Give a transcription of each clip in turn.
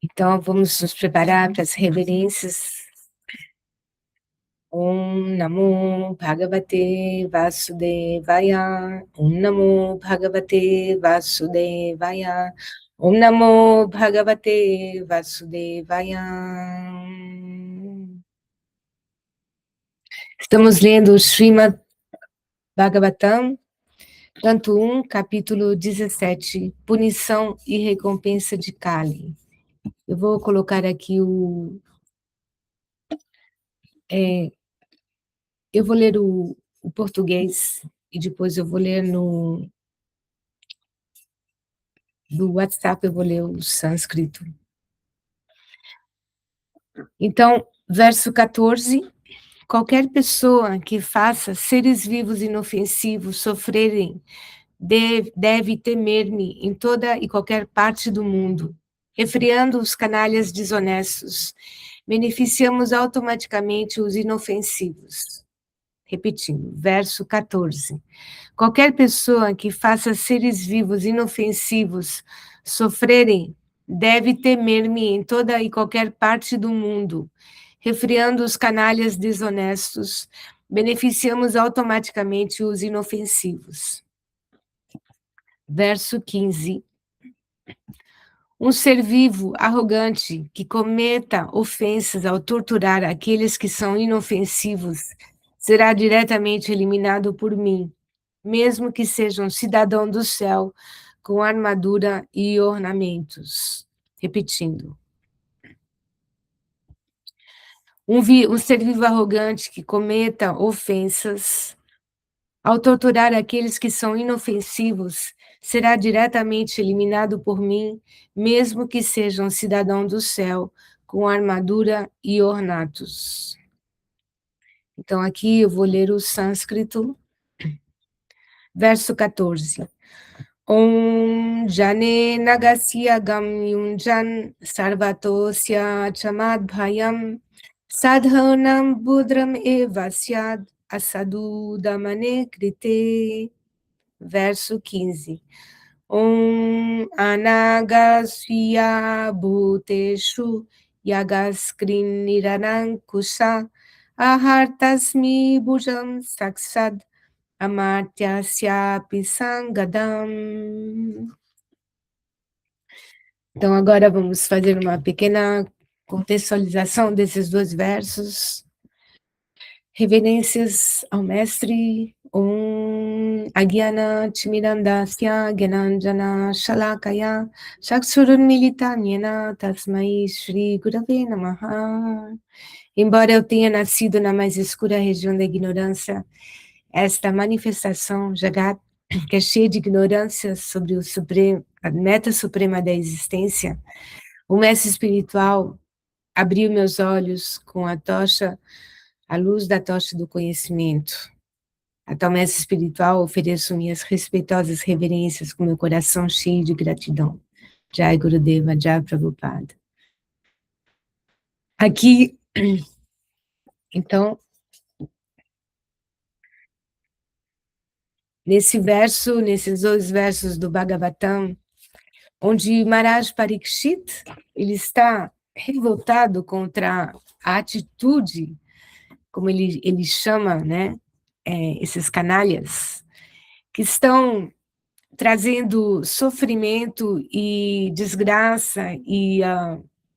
Então, vamos nos preparar para as reverências. Om Namo Bhagavate Vasudevaya. Om Namo Bhagavate Vasudevaya. Om Namo Bhagavate Vasudevaya. Estamos lendo o Srimad Bhagavatam, canto 1, capítulo 17, Punição e Recompensa de Kali. Eu vou colocar aqui eu vou ler o português e depois eu vou ler do WhatsApp, eu vou ler o sânscrito. Então, verso 14, qualquer pessoa que faça seres vivos inofensivos sofrerem deve temer-me em toda e qualquer parte do mundo. Refreando os canalhas desonestos, beneficiamos automaticamente os inofensivos. Repetindo, verso 14. Qualquer pessoa que faça seres vivos inofensivos sofrerem deve temer-me em toda e qualquer parte do mundo. Refreando os canalhas desonestos, beneficiamos automaticamente os inofensivos. Verso 15. Um ser vivo arrogante que cometa ofensas ao torturar aqueles que são inofensivos será diretamente eliminado por mim, mesmo que seja um cidadão do céu com armadura e ornamentos. Repetindo. Um ser vivo arrogante que cometa ofensas ao torturar aqueles que são inofensivos será diretamente eliminado por mim, mesmo que seja um cidadão do céu com armadura e ornatos. Então aqui eu vou ler o sânscrito. Verso 14. Om Jane Nagasya Gam Yunjan Sarvatosya Chamad Bhayam Sadhanam Budram Evasyad Asadu Damane Krite. Verso 15. Om Anagasya Bhuteshu Yagaskrin Niranankusha Ahartasmi Bhujam Saksad Amartyasya Pisangadam. Então, agora vamos fazer uma pequena contextualização desses dois versos. Reverências ao mestre. Om Agyana Timirandasya Gyananjana Shalakaya Chaksurun Militanyena Tasmai Shri Gurave Namaha. Embora eu tenha nascido na mais escura região da ignorância, esta manifestação Jagat, que é cheia de ignorância sobre a meta suprema da existência, o mestre espiritual abriu meus olhos com a luz da tocha do conhecimento. A tal mestre espiritual ofereço minhas respeitosas reverências com meu coração cheio de gratidão. Jai Gurudeva, Jai Prabhupada. Aqui, então, nesses dois versos do Bhagavatam, onde Maharaj Parikshit, ele está revoltado contra a atitude, como ele chama, né, esses canalhas, que estão trazendo sofrimento e desgraça e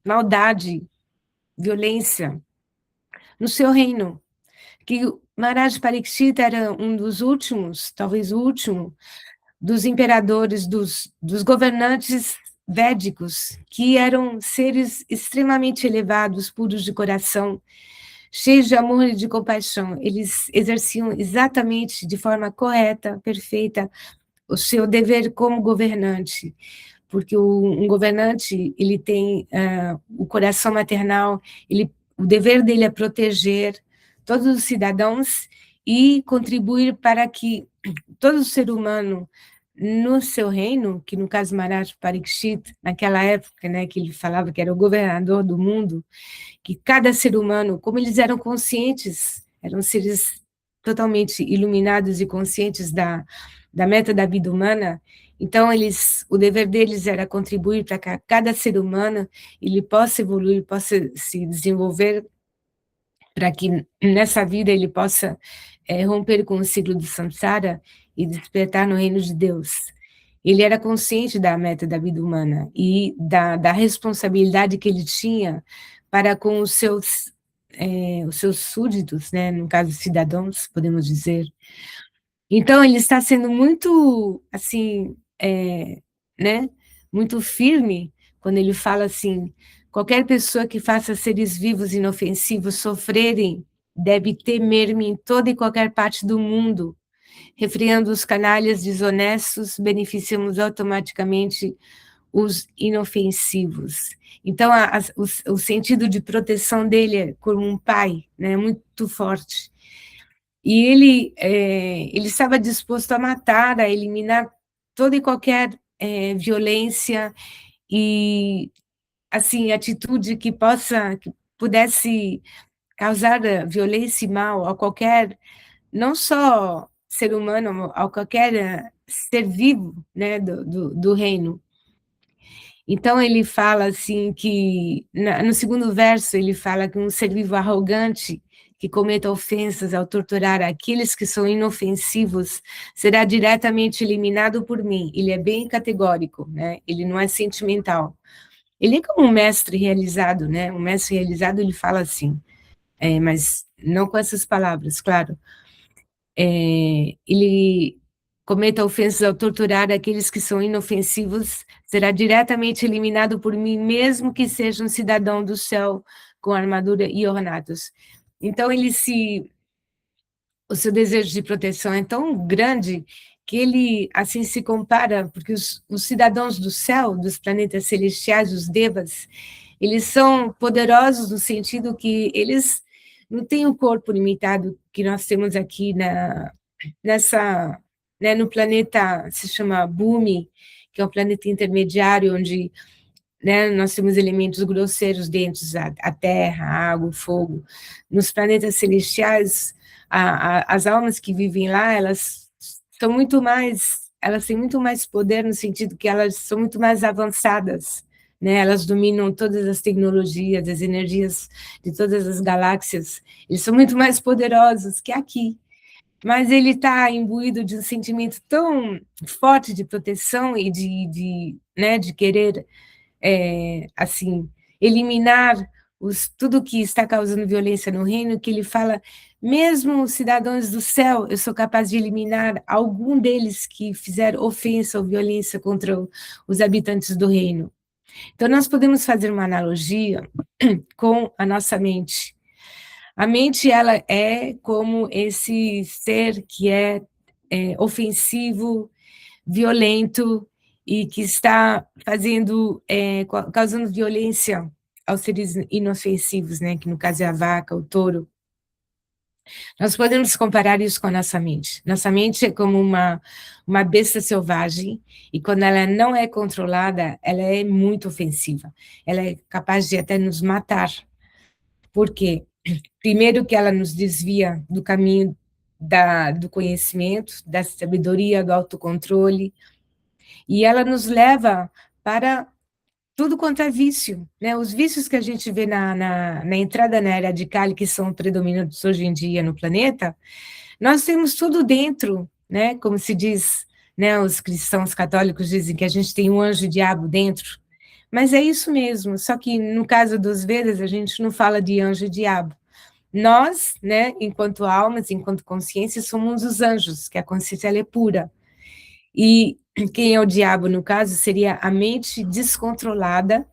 maldade, violência no seu reino. Que Maharaj Parikshit era um dos últimos, talvez o último, dos imperadores, dos governantes védicos, que eram seres extremamente elevados, puros de coração, cheios de amor e de compaixão. Eles exerciam exatamente de forma correta, perfeita, o seu dever como governante, porque um governante, ele tem o coração maternal, o dever dele é proteger todos os cidadãos e contribuir para que todo ser humano no seu reino, que no caso Maharaj Parikshit, naquela época, né, que ele falava que era o governador do mundo, que cada ser humano, como eles eram conscientes, eram seres totalmente iluminados e conscientes da meta da vida humana, Então, o dever deles era contribuir para que cada ser humano ele possa evoluir, possa se desenvolver, para que nessa vida ele possa romper com o ciclo do samsara e despertar no reino de Deus. Ele era consciente da meta da vida humana e da responsabilidade que ele tinha para com os seus súditos, né, no caso, cidadãos, podemos dizer. Então, ele está sendo muito, assim, né, muito firme quando ele fala assim: qualquer pessoa que faça seres vivos inofensivos sofrerem deve temer-me em toda e qualquer parte do mundo. Refreando os canalhas desonestos, beneficiamos automaticamente os inofensivos. Então, o sentido de proteção dele é como um pai, né, muito forte. E ele estava disposto a matar, a eliminar toda e qualquer violência e, assim, atitude que pudesse causar violência e mal a qualquer, não só ser humano, a qualquer ser vivo, né, do reino. Então ele fala assim que, no segundo verso, ele fala que um ser vivo arrogante que cometa ofensas ao torturar aqueles que são inofensivos será diretamente eliminado por mim. Ele é bem categórico, né? Ele não é sentimental. Ele é como um mestre realizado, né? Um mestre realizado, ele fala assim, mas não com essas palavras, claro. Ele cometa ofensas ao torturar aqueles que são inofensivos, será diretamente eliminado por mim, mesmo que seja um cidadão do céu com armadura e ornatos. Então, o seu desejo de proteção é tão grande que ele, assim, se compara, porque os cidadãos do céu, dos planetas celestiais, os devas, eles são poderosos no sentido que eles não têm o corpo limitado que nós temos aqui nessa, né, no planeta, se chama Bumi, que é um planeta intermediário, onde, né, nós temos elementos grosseiros dentro, a terra, a água, o fogo. Nos planetas celestiais, as almas que vivem lá, elas têm muito mais poder no sentido que elas são muito mais avançadas, né? Elas dominam todas as tecnologias, as energias de todas as galáxias. Eles são muito mais poderosos que aqui. Mas ele está imbuído de um sentimento tão forte de proteção e né, de querer, assim, eliminar tudo que está causando violência no reino, que ele fala, mesmo os cidadãos do céu, eu sou capaz de eliminar algum deles que fizeram ofensa ou violência contra os habitantes do reino. Então, nós podemos fazer uma analogia com a nossa mente. A mente, ela é como esse ser que é ofensivo, violento e que está causando violência aos seres inofensivos, né? Que no caso é a vaca, o touro. Nós podemos comparar isso com a nossa mente. Nossa mente é como uma besta selvagem e quando ela não é controlada, ela é muito ofensiva. Ela é capaz de até nos matar. Por quê? Primeiro que ela nos desvia do caminho do conhecimento, da sabedoria, do autocontrole, e ela nos leva para tudo quanto é vício, né? Os vícios que a gente vê na entrada na era de Kali, que são predominantes hoje em dia no planeta, nós temos tudo dentro, né? Como se diz, né? Os cristãos católicos dizem que a gente tem um anjo e diabo dentro, mas é isso mesmo, só que no caso dos Vedas, a gente não fala de anjo e diabo. Nós, né, enquanto almas, enquanto consciência, somos os anjos, que a consciência ela é pura. E quem é o diabo, no caso, seria a mente descontrolada,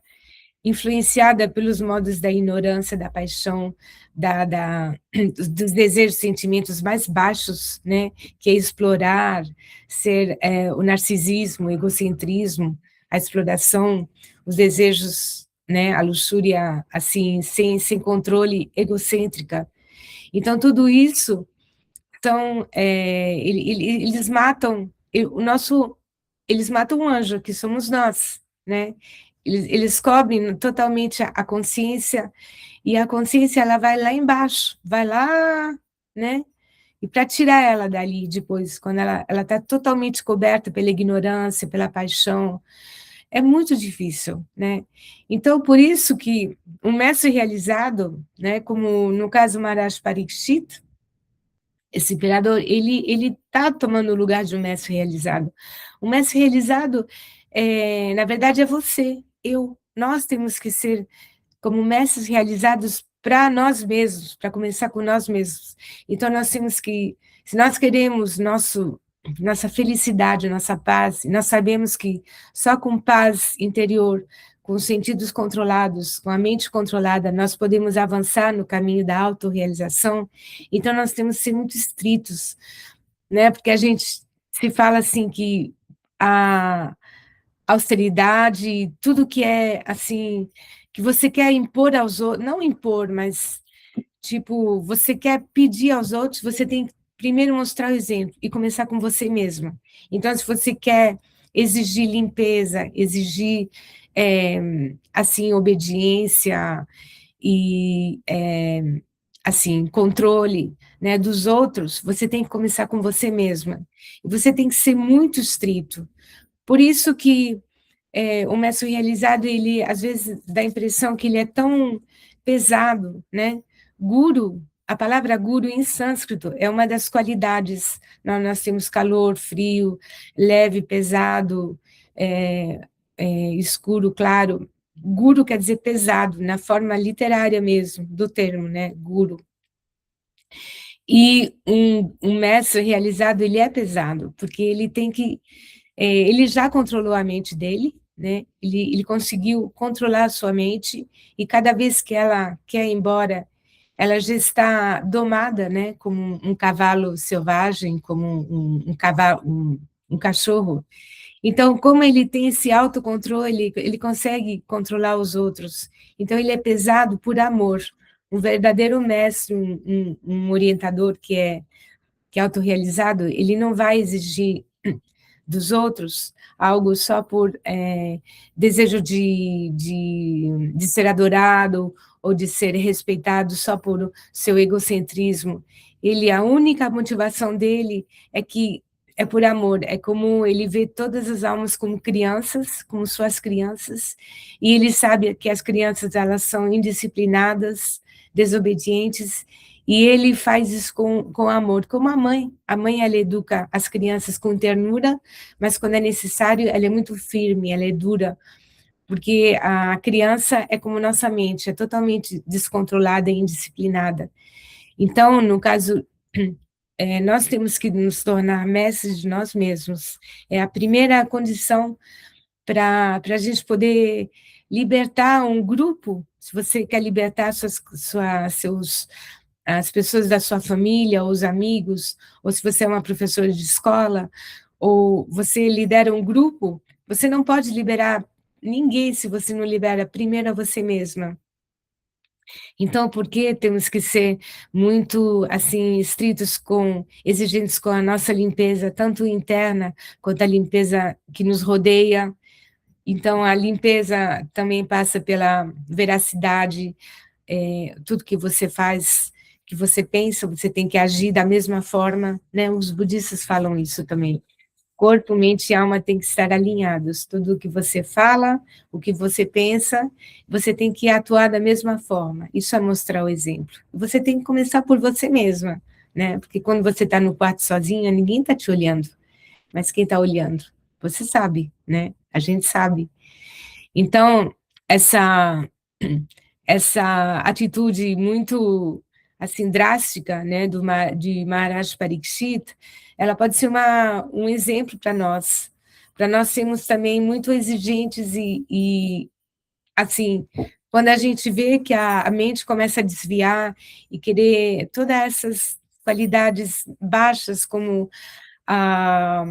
influenciada pelos modos da ignorância, da paixão, dos desejos, sentimentos mais baixos, né, que é explorar, o narcisismo, o egocentrismo, a exploração, os desejos, né, a luxúria, assim, sem controle, egocêntrica. Então, tudo isso eles matam eles matam o anjo, que somos nós, né? Eles cobrem totalmente a consciência, e a consciência ela vai lá embaixo, vai lá, né? E para tirar ela dali depois, quando ela está totalmente coberta pela ignorância, pela paixão, é muito difícil, né? Então, por isso que um mestre realizado, né, como no caso Maharaj Parikshit, esse imperador, ele está tomando o lugar de um mestre realizado. O mestre realizado, na verdade, é você, eu. Nós temos que ser como mestres realizados para nós mesmos, para começar com nós mesmos. Então, nós temos que, se nós queremos nossa felicidade, nossa paz, nós sabemos que só com paz interior, com os sentidos controlados, com a mente controlada, nós podemos avançar no caminho da autorrealização. Então, nós temos que ser muito estritos, né? Porque a gente se fala assim que a austeridade, tudo que é assim, que você quer impor aos outros, não impor, mas tipo, você quer pedir aos outros, você tem que primeiro mostrar o exemplo e começar com você mesma. Então, se você quer exigir limpeza, exigir assim obediência e assim controle, né, dos outros, você tem que começar com você mesma. E você tem que ser muito estrito. Por isso que o mestre realizado, ele às vezes dá a impressão que ele é tão pesado, né? Guru, a palavra guru em sânscrito é uma das qualidades. Nós temos calor, frio, leve, pesado, escuro, claro. Guru quer dizer pesado, na forma literária mesmo do termo, né? Guru. E um mestre realizado, ele é pesado, porque ele tem que ele já controlou a mente dele, né? Ele conseguiu controlar a sua mente, e cada vez que ela quer ir embora, ela já está domada, né? Como um cavalo selvagem, como um cachorro. Então, como ele tem esse autocontrole, ele consegue controlar os outros. Então, ele é pesado por amor. Um verdadeiro mestre, um orientador que é autorrealizado, ele não vai exigir dos outros algo só por desejo de ser adorado ou de ser respeitado só por seu egocentrismo. A única motivação dele é por amor, é como ele vê todas as almas como crianças, como suas crianças, e ele sabe que as crianças elas são indisciplinadas, desobedientes, e ele faz isso com amor, como a mãe. A mãe, ela educa as crianças com ternura, mas quando é necessário, ela é muito firme, ela é dura, porque a criança é como nossa mente, é totalmente descontrolada e indisciplinada. Então, no caso, nós temos que nos tornar mestres de nós mesmos. É a primeira condição para a gente poder libertar um grupo. Se você quer libertar as pessoas da sua família, ou os amigos, ou se você é uma professora de escola, ou você lidera um grupo, você não pode liberar ninguém se você não libera primeiro a você mesma. Então, por que temos que ser muito, assim, exigentes com a nossa limpeza, tanto interna, quanto a limpeza que nos rodeia? Então, a limpeza também passa pela veracidade, tudo que você faz, que você pensa, você tem que agir da mesma forma, né? Os budistas falam isso também. Corpo, mente e alma têm que estar alinhados. Tudo o que você fala, o que você pensa, você tem que atuar da mesma forma. Isso é mostrar o exemplo. Você tem que começar por você mesma, né? Porque quando você está no quarto sozinha, ninguém está te olhando. Mas quem está olhando? Você sabe, né? A gente sabe. Então, essa atitude muito assim drástica, né, de Maharaj Parikshit, ela pode ser um exemplo para nós sermos também muito exigentes e assim, quando a gente vê que a mente começa a desviar e querer todas essas qualidades baixas como a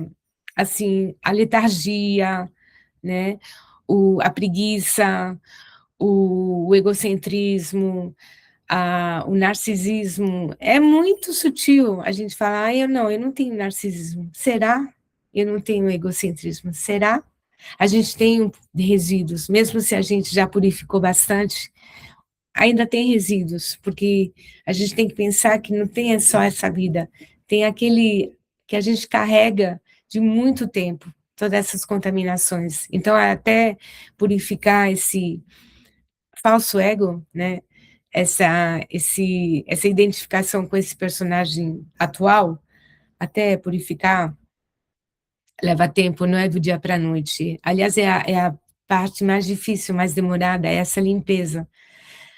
assim a letargia, né, a preguiça, o egocentrismo, o narcisismo, é muito sutil a gente falar, eu não tenho narcisismo, será? Eu não tenho egocentrismo, será? A gente tem resíduos, mesmo se a gente já purificou bastante, ainda tem resíduos, porque a gente tem que pensar que não tem só essa vida, tem aquele que a gente carrega de muito tempo, todas essas contaminações. Então, até purificar esse falso ego, né? Essa identificação com esse personagem atual, até purificar, leva tempo, não é do dia para a noite. Aliás, é a parte mais difícil, mais demorada, é essa limpeza.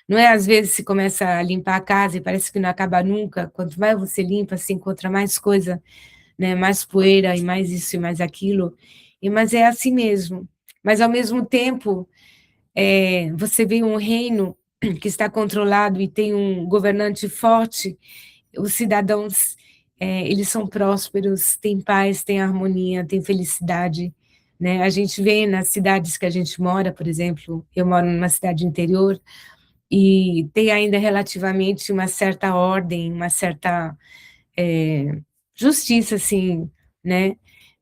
Não é, às vezes, se começa a limpar a casa e parece que não acaba nunca. Quanto mais você limpa, se encontra mais coisa, né? Mais poeira e mais isso e mais aquilo. Mas é assim mesmo. Mas, ao mesmo tempo, você vê um reino que está controlado e tem um governante forte, os cidadãos, eles são prósperos, têm paz, têm harmonia, têm felicidade, né? A gente vê nas cidades que a gente mora, por exemplo, eu moro numa cidade interior, e tem ainda relativamente uma certa ordem, uma certa justiça, assim, né?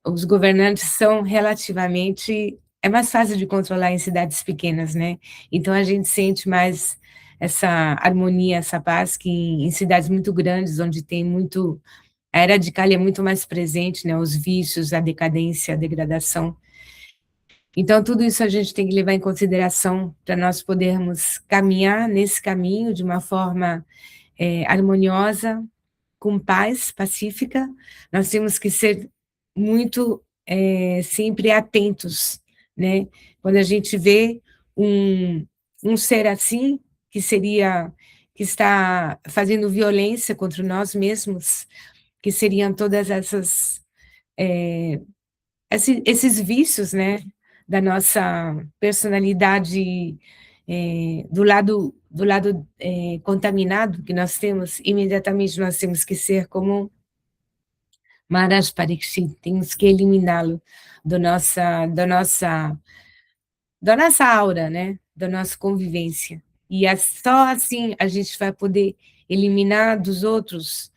Os governantes são relativamente... É mais fácil de controlar em cidades pequenas, né? Então, a gente sente mais essa harmonia, essa paz, que em cidades muito grandes, onde tem muito... A era de Kali é muito mais presente, né? Os vícios, a decadência, a degradação. Então, tudo isso a gente tem que levar em consideração para nós podermos caminhar nesse caminho de uma forma harmoniosa, com paz, pacífica. Nós temos que ser muito sempre atentos, né? Quando a gente vê um ser assim, que está fazendo violência contra nós mesmos, que seriam todas esses vícios, né, da nossa personalidade, do lado contaminado que nós temos, imediatamente nós temos que ser como Maharaj Pariksit, temos que eliminá-lo do nossa, da nossa, da nossa aura, né, da nossa convivência. E só assim a gente vai poder eliminar dos outros.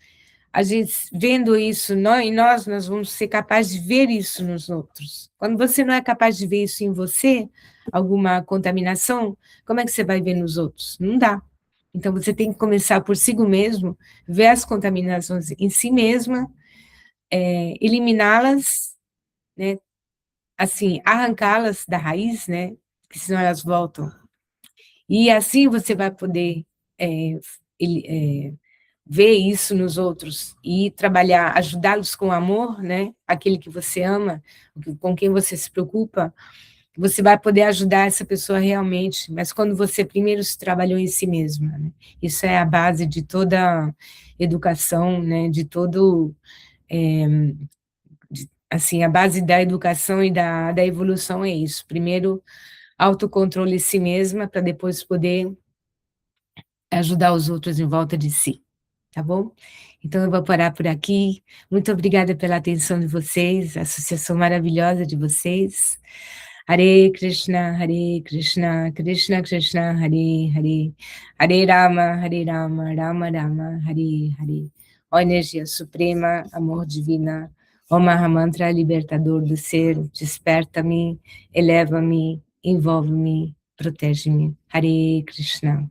A gente vendo isso em nós vamos ser capazes de ver isso nos outros. Quando você não é capaz de ver isso em você, alguma contaminação, como é que você vai ver nos outros? Não dá. Então, você tem que começar por si mesmo, ver as contaminações em si mesma, eliminá-las, né? Assim, arrancá-las da raiz, né? Porque senão elas voltam. E assim você vai poder ver isso nos outros e trabalhar, ajudá-los com amor, né? Aquele que você ama, com quem você se preocupa, você vai poder ajudar essa pessoa realmente, mas quando você primeiro se trabalhou em si mesma, né? Isso é a base de toda educação, né? De todo, assim, a base da educação e da evolução é isso. Primeiro, autocontrole em si mesma, para depois poder ajudar os outros em volta de si. Tá bom? Então eu vou parar por aqui. Muito obrigada pela atenção de vocês, a associação maravilhosa de vocês. Hare Krishna, Krishna Krishna, Hare Hare, Hare Rama, Rama Rama, Hare Hare. Ó energia suprema, amor divina, ó Mahamantra libertador do ser, desperta-me, eleva-me, envolve-me, protege-me. Hare Krishna.